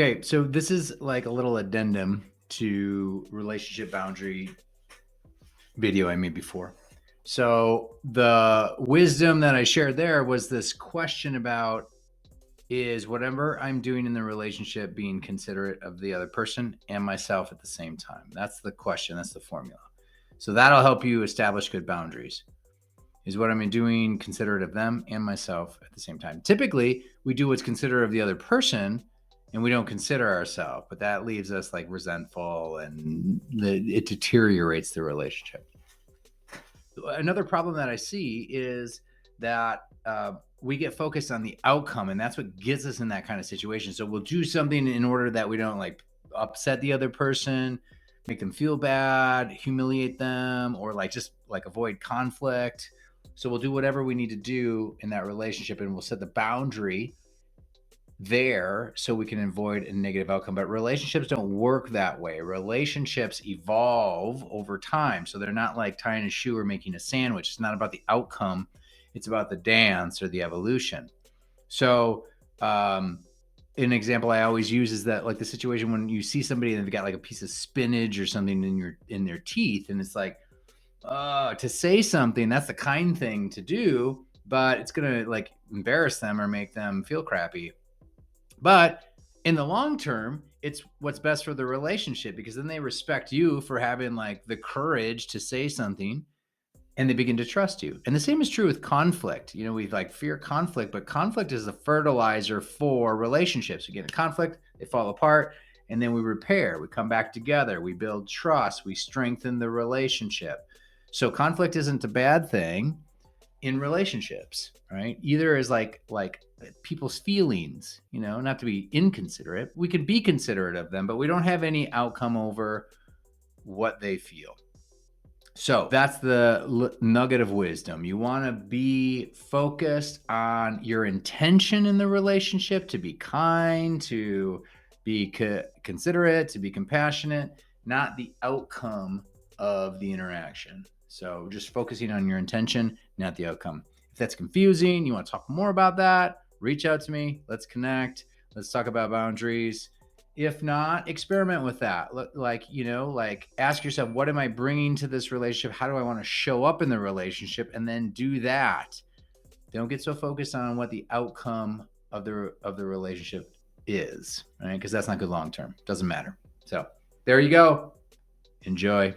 Okay, so this is like a little addendum to relationship boundary video I made before. So the wisdom that I shared there was this question about, is whatever I'm doing in the relationship being considerate of the other person and myself at the same time? That's the question. That's the formula. So that'll help you establish good boundaries. Is what I'm doing considerate of them and myself at the same time? Typically, we do what's considerate of the other person and we don't consider ourselves, but that leaves us like resentful and it deteriorates the relationship. Another problem that I see is that we get focused on the outcome, and that's what gets us in that kind of situation. So we'll do something in order that we don't like upset the other person, make them feel bad, humiliate them, or like just like avoid conflict. So we'll do whatever we need to do in that relationship, and we'll set the boundary there so we can avoid a negative outcome. But relationships don't work that way. Relationships evolve over time. So they're not like tying a shoe or making a sandwich. It's not about the outcome, it's about the dance or the evolution. So, an example I always use is that like the situation when you see somebody and they've got like a piece of spinach or something in their teeth, and it's like, to say something, that's the kind thing to do, but it's gonna like embarrass them or make them feel crappy. But in the long term, it's what's best for the relationship because then they respect you for having like the courage to say something and they begin to trust you. And the same is true with conflict. You know, we like fear conflict, but conflict is the fertilizer for relationships. We get in conflict, they fall apart, and then we repair. We come back together, we build trust, we strengthen the relationship. So conflict isn't a bad thing in relationships, right? Either is like people's feelings, you know, not to be inconsiderate. We can be considerate of them, but we don't have any outcome over what they feel. So that's the nugget of wisdom. You want to be focused on your intention in the relationship, to be kind, to be considerate, to be compassionate, not the outcome of the interaction. So just focusing on your intention, not the outcome. If that's confusing, you want to talk more about that, reach out to me. Let's connect. Let's talk about boundaries. If not, experiment with that. Like, you know, like ask yourself, what am I bringing to this relationship? How do I want to show up in the relationship? And then do that. Don't get so focused on what the outcome of the relationship is, right? Because that's not good long term. Doesn't matter. So there you go. Enjoy.